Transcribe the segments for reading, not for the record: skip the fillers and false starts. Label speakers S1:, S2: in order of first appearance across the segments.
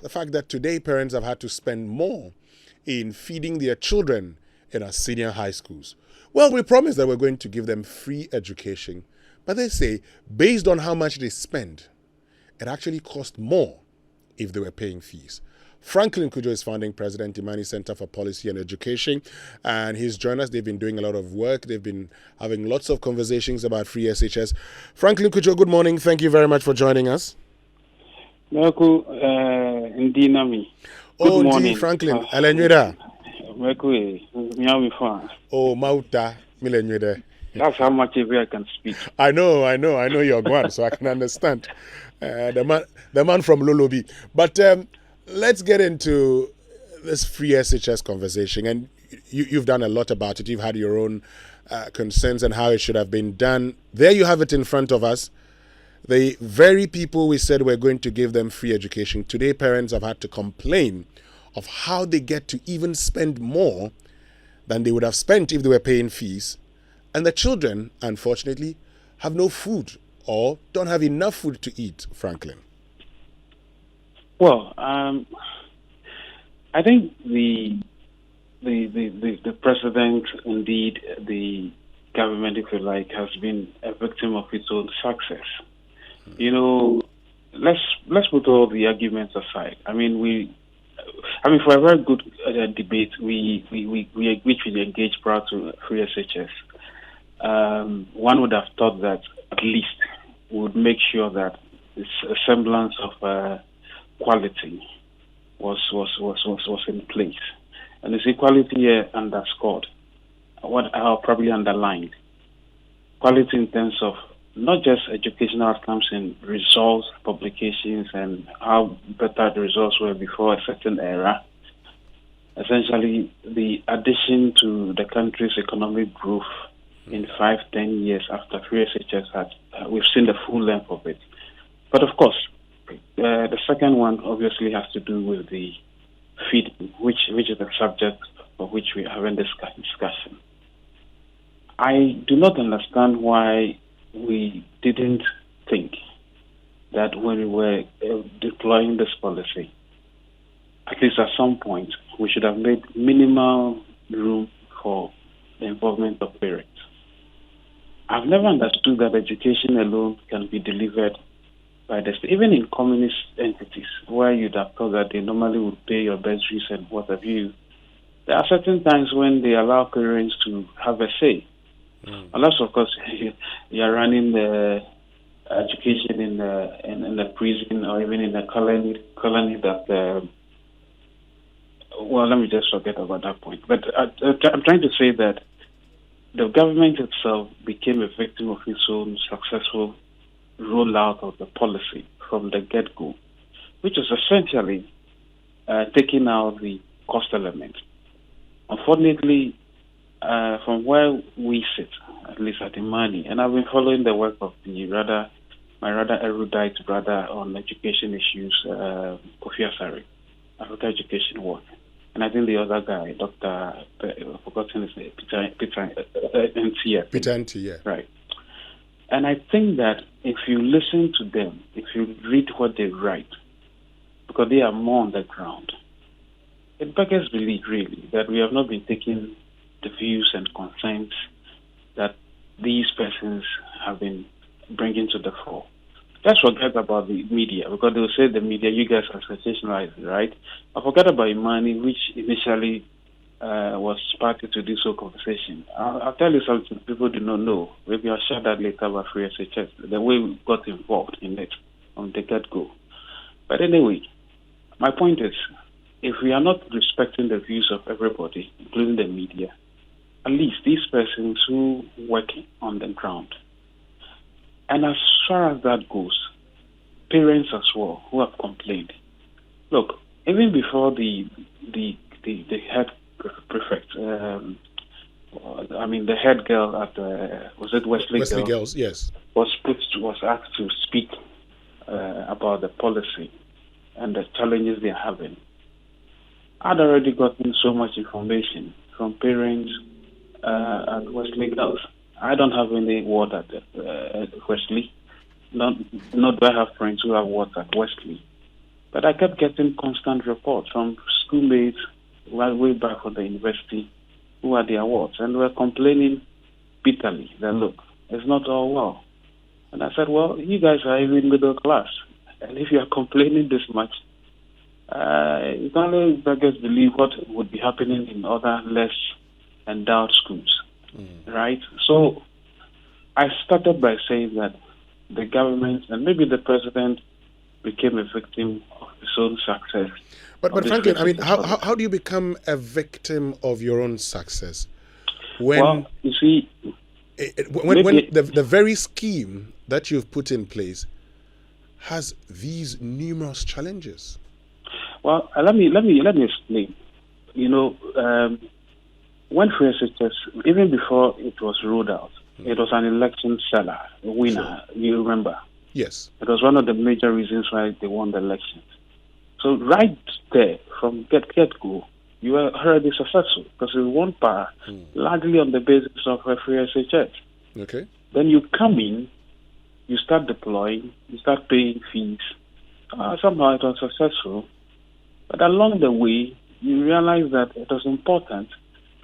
S1: the fact that today parents have had to spend more in feeding their children in our senior high schools. Well, we promised that we're going to give them free education, but they say based on how much they spend, it actually cost more if they were paying fees. Franklin Cudjoe is founding president, IMANI Center for Policy and Education, and he's joined us. They've been doing a lot of work. They've been having lots of conversations about free SHS. Franklin Cudjoe, good morning. Thank you very much for joining us.
S2: Good morning,
S1: Franklin. Alenweda. Oh, Mauta Milenweda.
S2: That's how much I can speak.
S1: I know you're Guan, so I can understand. The man from Lolobi. But let's get into this free SHS conversation. And you've done a lot about it. You've had your own concerns and how it should have been done. There you have it in front of us. The very people we said we're going to give them free education, today parents have had to complain of how they get to even spend more than they would have spent if they were paying fees. And the children, unfortunately, have no food or don't have enough food to eat, Franklin.
S2: Well, I think the president, indeed the government, if you like, has been a victim of its own success. You know, let's put all the arguments aside. I mean, for a very good debate, which we engage prior to free SHS, one would have thought that at least we would make sure that this semblance of quality was in place, and this equality here underscored what I probably underlined quality in terms of not just educational outcomes in results, publications, and how better the results were before a certain era. Essentially, the addition to the country's economic growth in 5-10 years after free SHS we've seen the full length of it. But of course, the second one obviously has to do with the feeding, which is the subject of which we have in this discussion. I do not understand why we didn't think that when we were deploying this policy, at least at some point, we should have made minimal room for the involvement of parents. I've never understood that education alone can be delivered by the state, even in communist entities, where you'd have thought that they normally would pay your bursaries and what have you. There are certain times when they allow parents to have a say. Unless, of course, you are running the education in the prison or even in the colony that. Well, let me just forget about that point. But I'm trying to say that the government itself became a victim of its own successful rollout of the policy from the get-go, which is essentially taking out the cost element. Unfortunately, from where we sit, at least at IMANI, and I've been following the work of my rather erudite brother on education issues, Kofi Asare, Africa Education Work, and I think the other guy, Dr. I've forgotten his name, Peter Ntia. Right. And I think that if you listen to them, if you read what they write, because they are more on the ground, it beggars belief, really, that we have not been taking the views and concerns that these persons have been bringing to the fore. Let's forget about the media, because they will say the media, you guys are sensationalizing, right? I forget about IMANI, which initially was party to this whole conversation. I'll tell you something people do not know. Maybe I'll share that later about free SHS, the way we got involved in it from the get-go. But anyway, my point is, if we are not respecting the views of everybody, including the media, at least these persons who work on the ground. And as far as that goes, parents as well who have complained. Look, even before the head prefect, the head girl at was it Wesley
S1: Girls? Yes,
S2: was asked to speak about the policy and the challenges they're having. I'd already gotten so much information from parents at Wesley Girls. I don't have any word at Wesley. Not do I have friends who have worked at Wesley. But I kept getting constant reports from schoolmates way back from the university who had the awards, and were complaining bitterly that, look, it's not all well. And I said, well, you guys are even middle class, and if you are complaining this much, it only beggars believe what would be happening in other less endowed schools, right? So I started by saying that the government and maybe the president became a victim of his own success.
S1: But Franklin, I mean, how do you become a victim of your own success when,
S2: well, you see,
S1: when the very scheme that you've put in place has these numerous challenges?
S2: Well, let me explain. You know, when free SHS, even before it was rolled out, it was an election seller, a winner. Sure. You remember?
S1: Yes.
S2: It was one of the major reasons why they won the elections. So right there, from get-go, you were already successful because you won power largely on the basis of a free SHS.
S1: Okay.
S2: Then you come in, you start deploying, you start paying fees. Somehow it was successful. But along the way, you realize that it was important.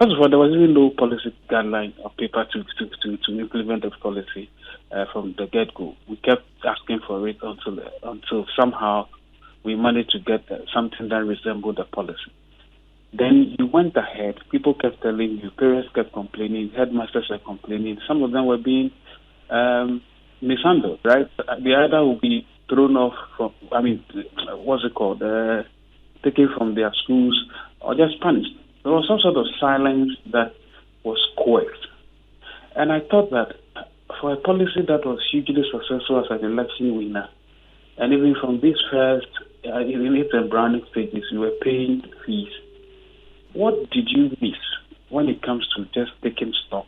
S2: First of all, there was even no policy guideline or paper to implement the policy from the get-go. We kept asking for it until somehow we managed to get something that resembled the policy. Then you went ahead. People kept telling you. Parents kept complaining. Headmasters were complaining. Some of them were being mishandled, right? The other will be thrown off from, what's it called? Taken from their schools or just punished. There was some sort of silence that was coerced. And I thought that for a policy that was hugely successful as an election winner, and even from these first, in its embryonic stages, you were paying fees. What did you miss when it comes to just taking stock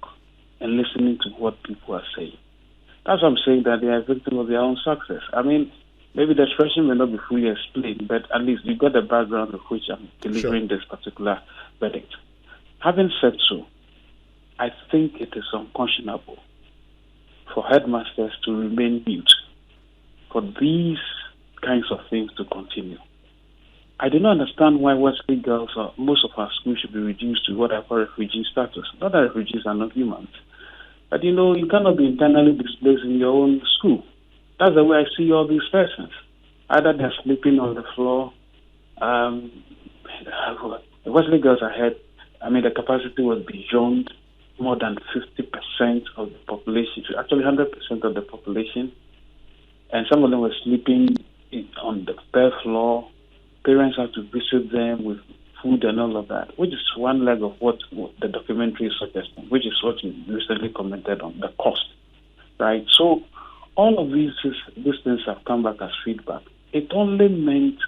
S2: and listening to what people are saying? That's why I'm saying that they are victims of their own success. I mean, maybe the expression may not be fully explained, but at least you got the background of which I'm delivering this particular verdict. Having said so, I think it is unconscionable for headmasters to remain mute for these kinds of things to continue. I do not understand why Wesley girls or most of our schools should be reduced to what I call refugee status. Not that refugees are not humans, but you know, you cannot be internally displaced in your own school. That's the way I see all these persons. Either they're sleeping on the floor. Wesley girls ahead, the capacity was beyond more than 50% of the population, actually 100% of the population. And some of them were sleeping on the bare floor. Parents had to visit them with food and all of that, which is one leg of what the documentary is suggesting, which is what you recently commented on, the cost, right? So all of these things have come back as feedback. It only meant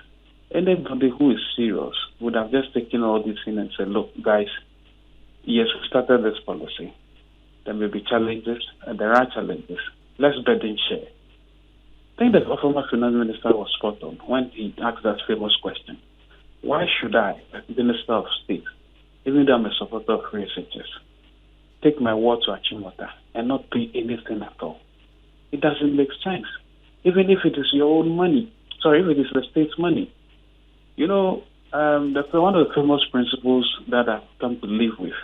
S2: anybody who is serious would have just taken all these in and said, look, guys, yes, we started this policy. There may be challenges, and there are challenges. Let's burden share. I think the former finance minister was spot on when he asked that famous question. Why should I, as Minister of State, even though I'm a supporter of free SHS, take my word to Achimota and not pay anything at all? It doesn't make sense. Even if it is your own money. Sorry, if it is the state's money. You know, one of the famous principles that I've come to live with,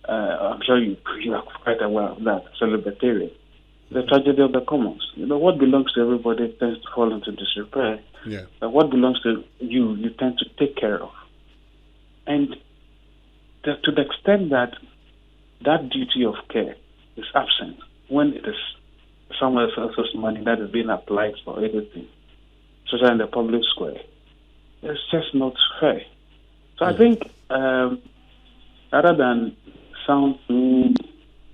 S2: I'm sure you are quite aware of that, celebratory. The tragedy of the commons. You know, what belongs to everybody tends to fall into disrepair.
S1: Yeah.
S2: But what belongs to you, you tend to take care of. And to the extent that that duty of care is absent when it is someone else's money that is being applied for everything, especially in the public square, it's just not fair. So I think rather than sound too,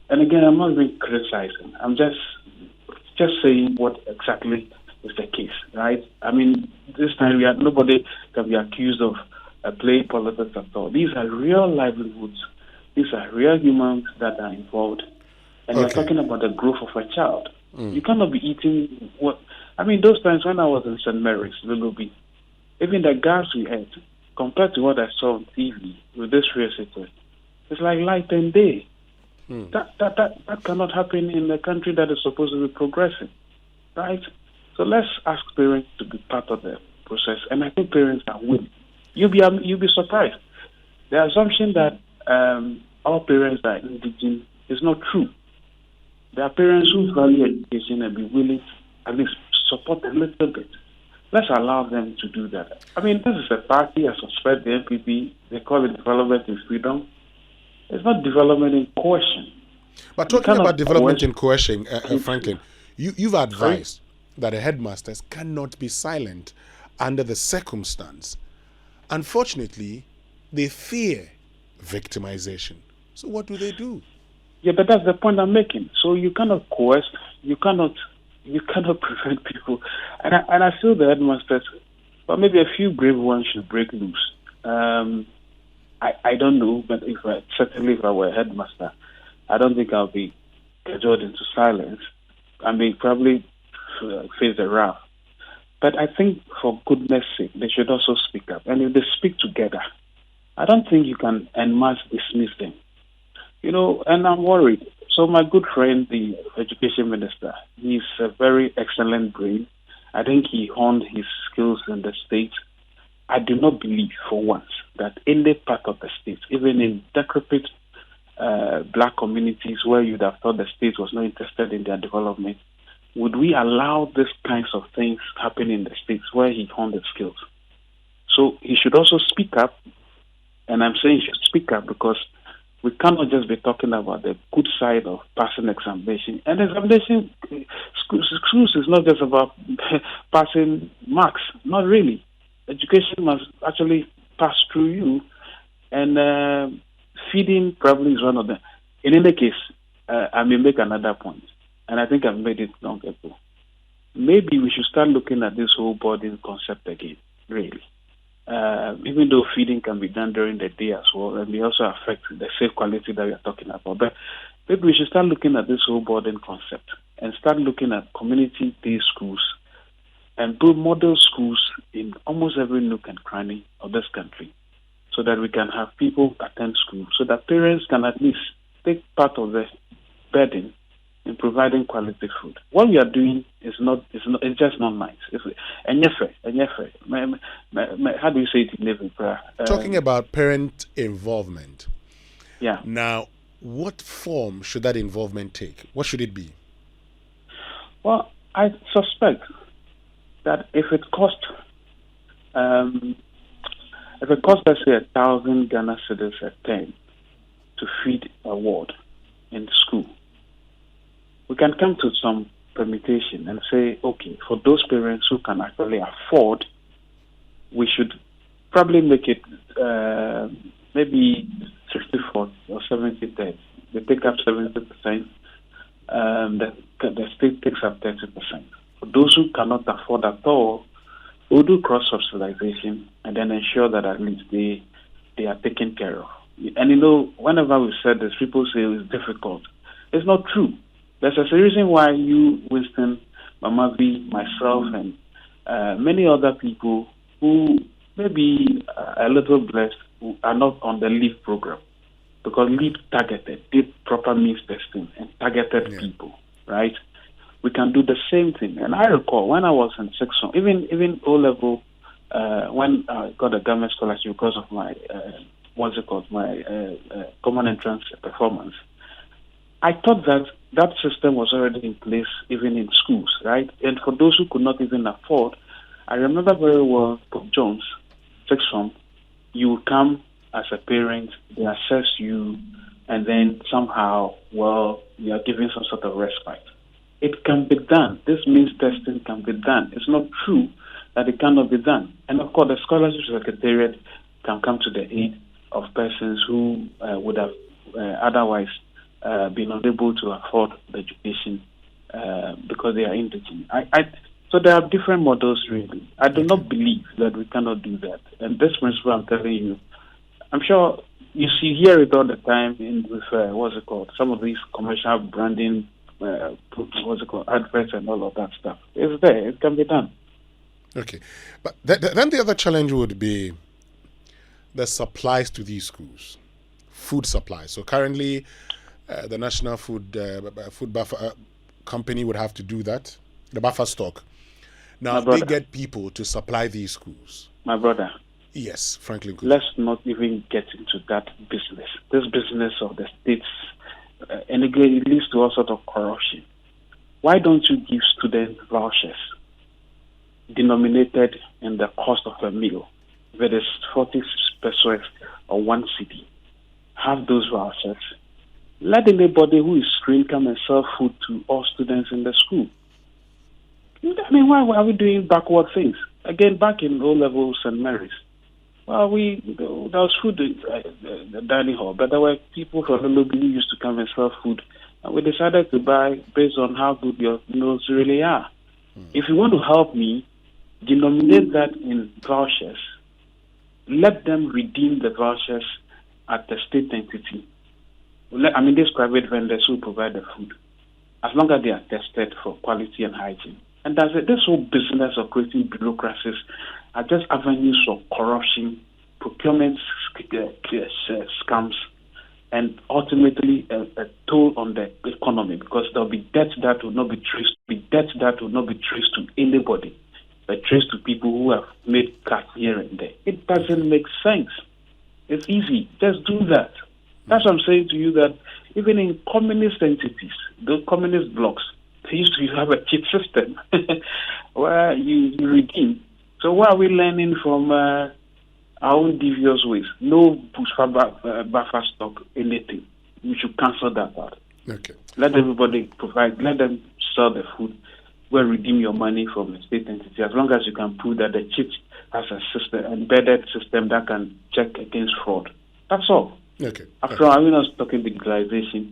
S2: and again, I'm not even criticizing. I'm just saying what exactly is the case, right? I mean, this time nobody can be accused of playing politics at all. These are real livelihoods. These are real humans that are involved. And we're talking about the growth of a child. You cannot be eating those times when I was in St. Mary's, Lulubi, even the gas we had, compared to what I saw on TV with this research, it's like light and day. That cannot happen in a country that is supposed to be progressing, right? So let's ask parents to be part of the process, and I think parents are willing. You'll be surprised. The assumption that all parents are indigent is not true. There are parents who value education and be willing to at least support a little bit. Let's allow them to do that. I mean, this is a party, I suspect the NPP, they call it development in freedom. It's not development in coercion.
S1: But talking about development in coercion, Franklin, you've advised that the headmasters cannot be silent under the circumstance. Unfortunately, they fear victimization. So what do they do?
S2: Yeah, but that's the point I'm making. So you cannot coerce, you cannot prevent people. And I feel the headmasters, but maybe a few brave ones should break loose. I don't know, but certainly if I were a headmaster, I don't think I'll be cajoled into silence. I may probably face the wrath. But I think for goodness sake, they should also speak up. And if they speak together, I don't think you can en masse dismiss them. And I'm worried. So my good friend, the education minister, he's a very excellent brain. I think he honed his skills in the state. I do not believe for once that any part of the state, even in decrepit black communities where you'd have thought the state was not interested in their development, would we allow these kinds of things happen in the states where he honed his skills? So he should also speak up, and I'm saying he should speak up because we cannot just be talking about the good side of passing examination. And examination, schools is not just about passing marks, not really. Education must actually pass through you, and feeding probably is one of them. In any case, I may make another point, and I think I've made it long ago. Maybe we should start looking at this whole boarding concept again, really. Even though feeding can be done during the day as well, and may also affect the safe quality that we are talking about. But maybe we should start looking at this whole boarding concept and start looking at community day schools and build model schools in almost every nook and cranny of this country so that we can have people attend school, so that parents can at least take part of the burden in providing quality food. What we are doing it's just not nice. How do you say it in Navy?
S1: Talking about parent involvement.
S2: Yeah.
S1: Now, what form should that involvement take? What should it be?
S2: Well, I suspect that if it costs, let's say 1,000 Ghana cedis a term to feed a ward in school, we can come to some permutation and say, okay, for those parents who can actually afford, we should probably make it maybe 64 or 70-30. They take up 70%, the state takes up 30%. For those who cannot afford at all, we'll do cross-subsidization and then ensure that at least they are taken care of. And whenever we said this, people say it's difficult. It's not true. There's a reason why you, Winston, Mama V, myself, and many other people who may be a little blessed who are not on the LEAP program, because LEAP did proper means testing and targeted people, right? We can do the same thing. And I recall when I was in sixth form, even O-level, when I got a government scholarship because of my, my common entrance performance, I thought that system was already in place even in schools, right? And for those who could not even afford, I remember very well, Pope Jones, sixth form, you would come as a parent, they assess you, and then somehow, you are given some sort of respite. It can be done. This means testing can be done. It's not true that it cannot be done. And of course, the scholarship secretariat can come to the aid of persons who would have otherwise been unable to afford the education because they are indigent. So there are different models, really. I do not believe that we cannot do that. And this principle I'm telling you, I'm sure you hear it all the time with some of these commercial branding, adverts and all of that stuff. It's there. It can be done.
S1: Okay. But then the other challenge would be the supplies to these schools, food supplies. So currently, the National Food Buffer Company would have to do that, the buffer stock. Now, they get people to supply these schools.
S2: My brother.
S1: Yes, Franklin Cudjoe.
S2: Let's not even get into that business. This business of the states, and again, it leads to all sorts of corruption. Why don't you give students vouchers denominated in the cost of a meal, whether it's 40 pesos or 1 cedi? Have those vouchers. Let anybody who is trained come and sell food to all students in the school. I mean, why are we doing backward things? Again, back in O-level St. Mary's, well, there was food in the dining hall, but there were people from the lobby who used to come and sell food, and we decided to buy based on how good your meals really are. If you want to help me, denominate that in vouchers. Let them redeem the vouchers at the state entity. These private vendors who provide the food, as long as they are tested for quality and hygiene. And that's it. This whole business of creating bureaucracies are just avenues of corruption, procurement scams, and ultimately a toll on the economy, because there'll be debt that will not be traced to anybody, but traced to people who have made cuts here and there. It doesn't make sense. It's easy. Just do that. That's what I'm saying to you, that even in communist entities, the communist blocks, they used to have a chip system where you redeem. So what are we learning from our own devious ways? No buffer stock, anything. We should cancel that out.
S1: Okay.
S2: Let everybody provide, let them sell the food, go and redeem your money from a state entity, as long as you can prove that the chip has a system, embedded system that can check against fraud. That's all.
S1: Okay.
S2: After all, we're not talking digitalization.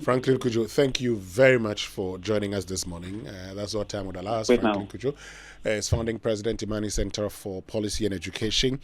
S1: Franklin Cudjoe, thank you very much for joining us this morning. That's our time would allow us. Franklin Cudjoe is founding president, IMANI Center for Policy and Education.